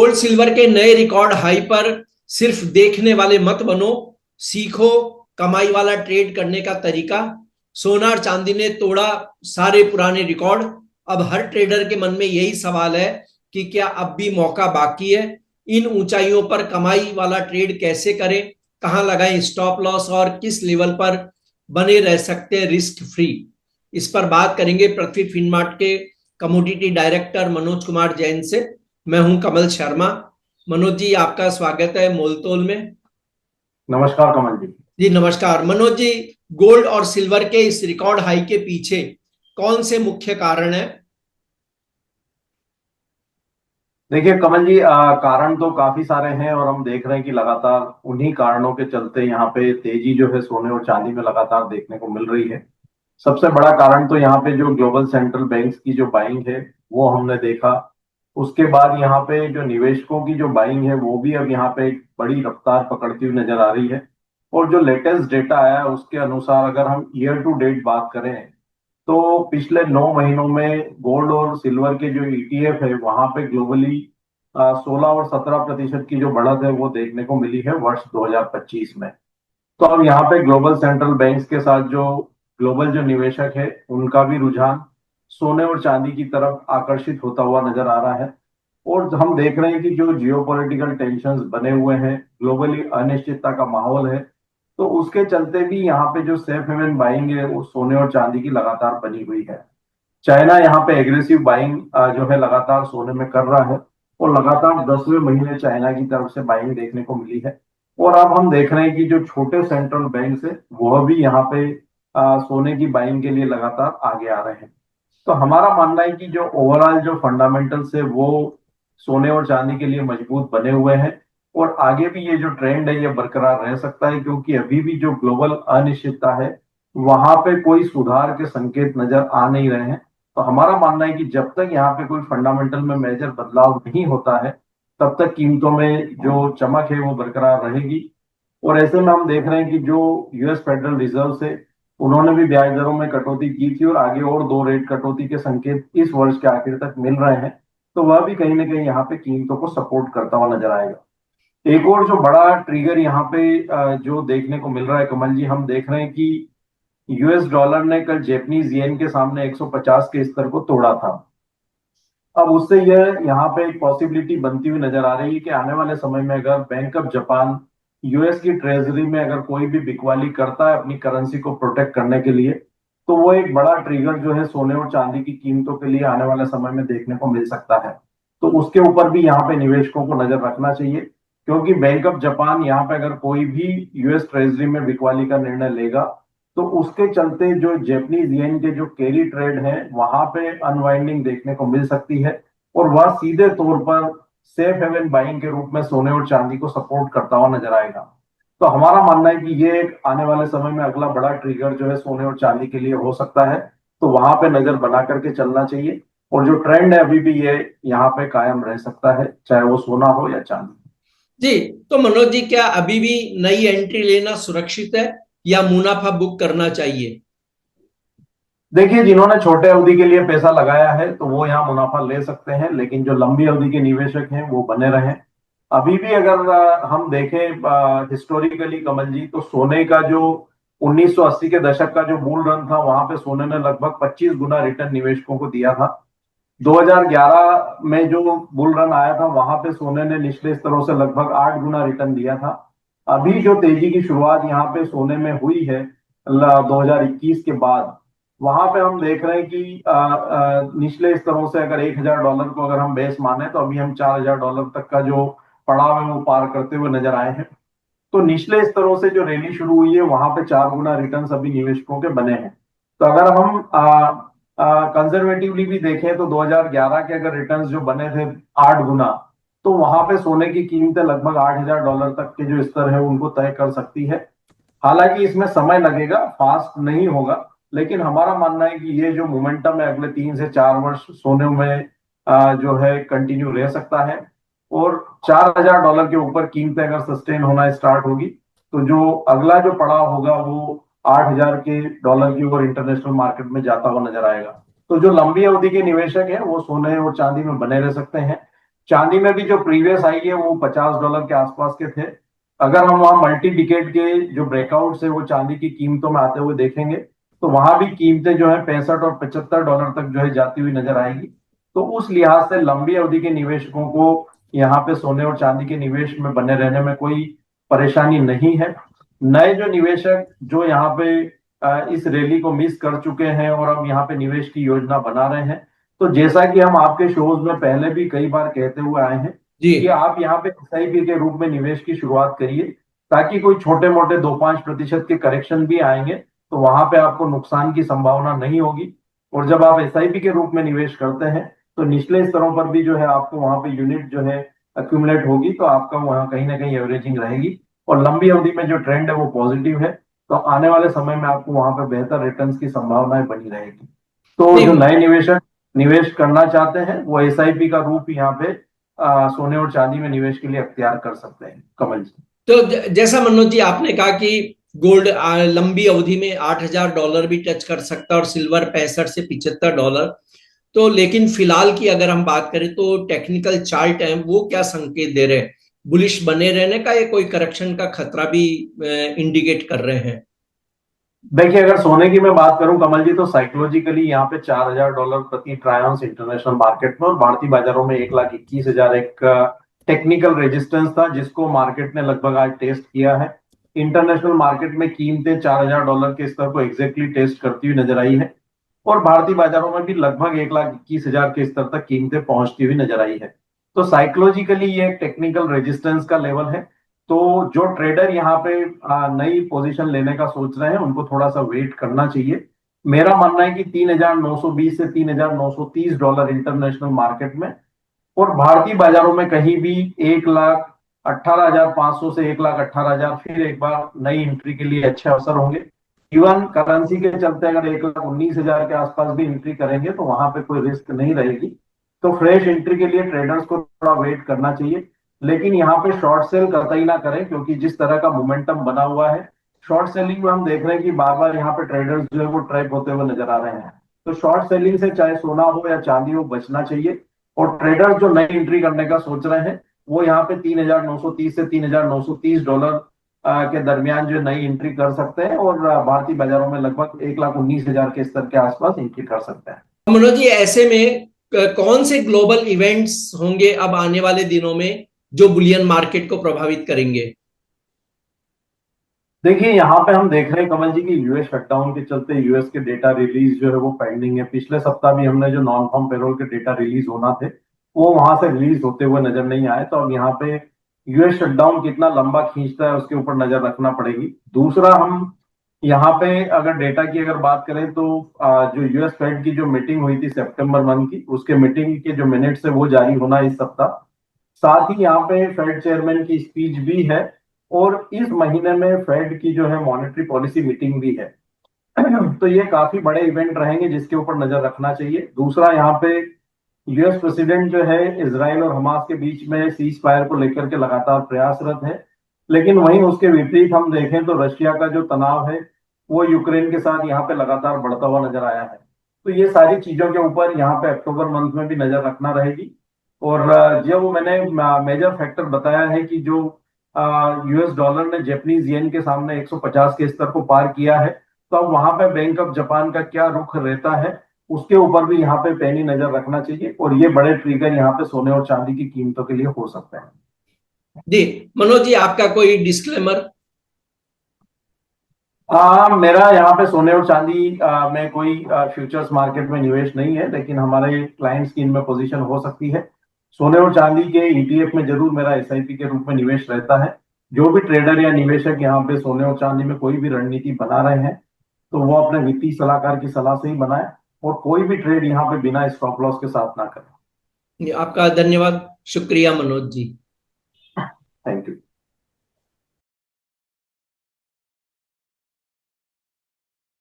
Gold silver के नए record high पर सिर्फ देखने वाले मत बनो, सीखो कमाई वाला ट्रेड करने का तरीका। सोना और चांदी ने तोड़ा सारे पुराने रिकॉर्ड। अब हर ट्रेडर के मन में यही सवाल है कि क्या अब भी मौका बाकी है। इन ऊंचाइयों पर कमाई वाला ट्रेड कैसे करें, कहां लगाएं स्टॉप लॉस और किस लेवल पर बने रह सकते हैं रिस्क फ्री। इस पर बात करेंगे पृथ्वी फिनमार्ट के कमोडिटी डायरेक्टर मनोज कुमार जैन से। मैं हूं कमल शर्मा। मनोज जी, आपका स्वागत है मोलतोल में। नमस्कार कमल जी। जी नमस्कार मनोज जी। गोल्ड और सिल्वर के इस रिकॉर्ड हाई के पीछे कौन से मुख्य कारण है? देखिए कमल जी, कारण तो काफी सारे हैं और हम देख रहे हैं कि लगातार उन्हीं कारणों के चलते यहाँ पे तेजी जो है सोने और चांदी में लगातार देखने को मिल रही है। सबसे बड़ा कारण तो यहाँ पे जो ग्लोबल सेंट्रल बैंक्स की जो बाइंग है वो हमने देखा। उसके बाद यहाँ पे जो निवेशकों की जो बाइंग है वो भी अब यहाँ पे एक बड़ी रफ्तार पकड़ती हुई नजर आ रही है। और जो लेटेस्ट डेटा आया है उसके अनुसार अगर हम ईयर टू डेट बात करें तो पिछले 9 महीनों में गोल्ड और सिल्वर के जो ईटीएफ है वहां पे ग्लोबली 16 और 17% की जो बढ़त है वो देखने को मिली है वर्ष 2025 में। तो अब यहाँ पे ग्लोबल सेंट्रल बैंक्स के साथ जो ग्लोबल जो निवेशक है उनका भी रुझान सोने और चांदी की तरफ आकर्षित होता हुआ नजर आ रहा है। और हम देख रहे हैं कि जो जियोपॉलिटिकल टेंशंस बने हुए हैं, ग्लोबली अनिश्चितता का माहौल है, तो उसके चलते भी यहाँ पे जो सेफ हेवन बाइंग है वो सोने और चांदी की लगातार बनी हुई है। चाइना यहाँ पे एग्रेसिव बाइंग जो है लगातार सोने में कर रहा है और लगातार 10वें महीने चाइना की तरफ से बाइंग देखने को मिली है। और अब हम देख रहे हैं कि जो छोटे सेंट्रल बैंक है वह भी यहाँ पे सोने की बाइंग के लिए लगातार आगे आ रहे हैं। तो हमारा मानना है कि जो ओवरऑल जो फंडामेंटल्स है वो सोने और चांदी के लिए मजबूत बने हुए हैं। और आगे भी ये जो ट्रेंड है ये बरकरार रह सकता है क्योंकि अभी भी जो ग्लोबल अनिश्चितता है वहां पे कोई सुधार के संकेत नजर आ नहीं रहे हैं। तो हमारा मानना है कि जब तक यहाँ पे कोई फंडामेंटल में मेजर बदलाव नहीं होता है तब तक कीमतों में जो चमक है वो बरकरार रहेगी। और ऐसे में हम देख रहे हैं कि जो यूएस फेडरल रिजर्व से उन्होंने भी ब्याज दरों में कटौती की थी और आगे और 2 रेट कटौती के संकेत इस वर्ष के आखिर तक मिल रहे हैं। तो वह भी कहीं ना कहीं यहाँ पे कीमतों को सपोर्ट करता हुआ नजर आएगा। एक और जो बड़ा ट्रिगर यहाँ पे जो देखने को मिल रहा है कमल जी, हम देख रहे हैं कि यूएस डॉलर ने कल जैपनीज येन के सामने 150 के स्तर को तोड़ा था। अब उससे यह यहाँ पे एक पॉसिबिलिटी बनती हुई नजर आ रही है कि आने वाले समय में अगर बैंक ऑफ जापान यूएस की ट्रेजरी में अगर कोई भी बिकवाली करता है अपनी करेंसी को प्रोटेक्ट करने के लिए तो वो एक बड़ा ट्रिगर जो है सोने और चांदी की कीमतों के लिए आने वाले समय में देखने को मिल सकता है। तो उसके ऊपर भी यहाँ पे निवेशकों को नजर रखना चाहिए क्योंकि बैंक ऑफ जापान यहाँ पे अगर कोई भी यूएस ट्रेजरी में बिकवाली का निर्णय लेगा तो उसके चलते जो जैपनीज येन के जो कैरी ट्रेड है वहां पे अनवाइंडिंग देखने को मिल सकती है। और वह सीधे तौर पर सेफ हेवन बाइंग के रूप में सोने और चांदी को सपोर्ट करता हुआ नजर आएगा। तो हमारा मानना है कि ये एक आने वाले समय में अगला बड़ा ट्रिगर जो है सोने और चांदी के लिए हो सकता है। तो वहां पे नजर बना करके चलना चाहिए। और जो ट्रेंड है अभी भी ये यहाँ पे कायम रह सकता है चाहे वो सोना हो या चांदी। जी, तो मनोज जी, क्या अभी भी नई एंट्री लेना सुरक्षित है या मुनाफा बुक करना चाहिए? देखिए, जिन्होंने छोटे अवधि के लिए पैसा लगाया है तो वो यहाँ मुनाफा ले सकते हैं, लेकिन जो लंबी अवधि के निवेशक हैं वो बने रहें। अभी भी अगर हम देखें हिस्टोरिकली कमल जी, तो सोने का जो 1980 के दशक का जो बुल रन था वहां पे सोने ने लगभग 25 गुना रिटर्न निवेशकों को दिया था। 2011 में जो बुल रन आया था वहां पे सोने ने निचले स्तरों से लगभग 8 गुना रिटर्न दिया था। अभी जो तेजी की शुरुआत यहाँ पे सोने में हुई है 2021 के बाद, वहां पे हम देख रहे हैं कि निचले स्तरों से अगर $1,000 को अगर हम बेस माने तो अभी हम $4,000 तक का जो पड़ाव है वो पार करते हुए नजर आए हैं। तो निचले स्तरों से जो रैली शुरू हुई है वहां पे 4 गुना रिटर्न अभी निवेशकों के बने हैं। तो अगर हम कंजर्वेटिवली भी देखें तो 2011 के अगर रिटर्न्स जो बने थे 8 गुना, तो वहां पे सोने की कीमतें लगभग $8,000 तक के जो स्तर है उनको तय कर सकती है। हालांकि इसमें समय लगेगा, फास्ट नहीं होगा, लेकिन हमारा मानना है कि ये जो मोमेंटम है अगले 3 से 4 वर्ष सोने में जो है कंटिन्यू रह सकता है। और $4,000 के ऊपर कीमतें अगर सस्टेन होना स्टार्ट होगी तो जो अगला जो पड़ाव होगा वो 8,000 के डॉलर की ओर इंटरनेशनल मार्केट में जाता हुआ नजर आएगा। तो जो लंबी अवधि के निवेशक हैं वो सोने और चांदी में बने रह सकते हैं। चांदी में भी जो प्रीवियस आई है वो $50 के आसपास के थे। अगर हम वहाँ मल्टी डिकेड के जो ब्रेकआउट्स है वो चांदी की कीमतों में आते हुए देखेंगे तो वहां भी कीमतें जो है 65 और $75 तक जो है जाती हुई नजर आएगी। तो उस लिहाज से लंबी अवधि के निवेशकों को यहाँ पे सोने और चांदी के निवेश में बने रहने में कोई परेशानी नहीं है। नए जो निवेशक जो यहाँ पे इस रैली को मिस कर चुके हैं और अब यहाँ पे निवेश की योजना बना रहे हैं, तो जैसा कि हम आपके शोज में पहले भी कई बार कहते हुए आए हैं जी कि आप यहाँ पे एसआईपी के रूप में निवेश की शुरुआत करिए, ताकि कोई छोटे मोटे 2-5% के करेक्शन भी आएंगे तो वहां पे आपको नुकसान की संभावना नहीं होगी। और जब आप एसआईपी के रूप में निवेश करते हैं तो निचले स्तरों पर भी जो है आपको वहां पे यूनिट जो है अक्यूमुलेट होगी, तो आपका वहां कहीं ना कहीं एवरेजिंग रहेगी और लंबी अवधि में जो ट्रेंड है वो पॉजिटिव है। तो आने वाले समय में आपको वहां पे बेहतर रिटर्न्स की संभावनाएं बनी रहेगी। तो जो नहीं। नए निवेशक निवेश करना चाहते हैं वो एसआईपी का रूप यहाँ पे सोने और चांदी में निवेश के लिए अख्तियार कर सकते हैं। कमल जी, तो जैसा मनोज जी आपने कहा कि गोल्ड लंबी अवधि में $8,000 भी टच कर सकता है और सिल्वर 65 से $75। तो लेकिन फिलहाल की अगर हम बात करें तो टेक्निकल चार्ट है वो क्या संकेत दे रहे हैं? बुलिश बने रहने का या कोई करेक्शन का खतरा भी इंडिकेट कर रहे हैं? देखिए अगर सोने की मैं बात करूं कमल जी, तो साइकोलॉजिकली यहाँ पे $4,000 प्रति ट्राई आउंस इंटरनेशनल मार्केट में और भारतीय बाजारों में 1,21,000 एक टेक्निकल रेजिस्टेंस था जिसको मार्केट ने लगभग आज टेस्ट किया है। इंटरनेशनल मार्केट में कीमतें $4,000 के स्तर को एग्जैक्टली टेस्ट करती हुई नजर आई है और भारतीय बाजारों में भी लगभग 1,21,000 के स्तर तक कीमतें पहुंचती हुई नजर आई है। तो साइकोलॉजिकली ये एक टेक्निकल रेजिस्टेंस का लेवल है। तो जो ट्रेडर यहाँ पे नई पोजीशन लेने का सोच रहे हैं उनको थोड़ा सा वेट करना चाहिए। मेरा मानना है कि 3,920 से $3,930 इंटरनेशनल मार्केट में और भारतीय बाजारों में कहीं भी 1,18,500 से 1,18,000 फिर एक बार नई एंट्री के लिए अच्छे अवसर होंगे। इवन करेंसी के चलते अगर 1,19,000 के आसपास भी एंट्री करेंगे तो वहां पे कोई रिस्क नहीं रहेगी। तो फ्रेश एंट्री के लिए ट्रेडर्स को थोड़ा वेट करना चाहिए, लेकिन यहाँ पे शॉर्ट सेल कतई ना करें क्योंकि जिस तरह का मोमेंटम बना हुआ है शॉर्ट सेलिंग में हम देख रहे हैं कि बार बार यहाँ पे ट्रेडर्स जो है वो ट्रैप होते हुए नजर आ रहे हैं। तो शॉर्ट सेलिंग से चाहे सोना हो या चांदी हो बचना चाहिए और ट्रेडर्स जो नई एंट्री करने का सोच रहे हैं वो यहाँ पे 3,930 से $3,930 के दरमियान जो नई एंट्री कर सकते हैं और भारतीय बाजारों में लगभग 1,19,000 के स्तर के आसपास एंट्री कर सकते हैं। मनोज जी ऐसे में कौन से ग्लोबल इवेंट्स होंगे अब आने वाले दिनों में जो बुलियन मार्केट को प्रभावित करेंगे? देखिए यहाँ पे हम देख रहे हैं कमल जी की यूएस शटडाउन के चलते यूएस के डेटा रिलीज जो है वो पेंडिंग है। पिछले सप्ताह भी हमने जो नॉन फार्म पेरोल के डेटा रिलीज होना थे वो वहां से रिलीज होते हुए नजर नहीं आए। तो अब यहाँ पे यूएस शटडाउन कितना लंबा खींचता है उसके ऊपर नजर रखना पड़ेगी। दूसरा हम यहाँ पे अगर डेटा की अगर बात करें तो जो यूएस फेड की जो मीटिंग हुई थी सितंबर मंथ की उसके मीटिंग के जो मिनट्स है वो जारी होना है इस सप्ताह। साथ ही यहाँ पे फेड चेयरमैन की स्पीच भी है और इस महीने में फेड की जो है मॉनेटरी पॉलिसी मीटिंग भी है। तो ये काफी बड़े इवेंट रहेंगे जिसके ऊपर नजर रखना चाहिए। दूसरा यहाँ पे यूएस प्रेसिडेंट जो है इजराइल और हमास के बीच में सीज फायर को लेकर के लगातार प्रयासरत है, लेकिन वहीं उसके विपरीत हम देखें तो रशिया का जो तनाव है वो यूक्रेन के साथ यहाँ पे लगातार बढ़ता हुआ नजर आया है। तो ये सारी चीजों के ऊपर यहाँ पे अक्टूबर मंथ में भी नजर रखना रहेगी। और जो मैंने मेजर फैक्टर बताया है कि जो यूएस डॉलर ने जापानीज येन के सामने 150 के स्तर को पार किया है, तो अब वहां पे बैंक ऑफ जापान का क्या रुख रहता है उसके ऊपर भी यहाँ पे पैनी नजर रखना चाहिए और ये बड़े ट्रिगर यहाँ पे सोने और चांदी की कीमतों के लिए हो सकते हैं। जी मनोज जी आपका कोई डिस्क्लेमर? मेरा यहाँ पे सोने और चांदी में कोई फ्यूचर्स मार्केट में निवेश नहीं है, लेकिन हमारे क्लाइंट्स की इनमें पोजीशन हो सकती है। सोने और चांदी के ईटीएफ में जरूर मेरा एसआईपी के रूप में निवेश रहता है। जो भी ट्रेडर या निवेशक यहाँ पे सोने और चांदी में कोई भी रणनीति बना रहे हैं तो वो अपने वित्तीय सलाहकार की सलाह से ही बनाए और कोई भी ट्रेड यहाँ पे बिना स्टॉप लॉस के साथ ना करें। आपका धन्यवाद, शुक्रिया मनोज जी। Thank you.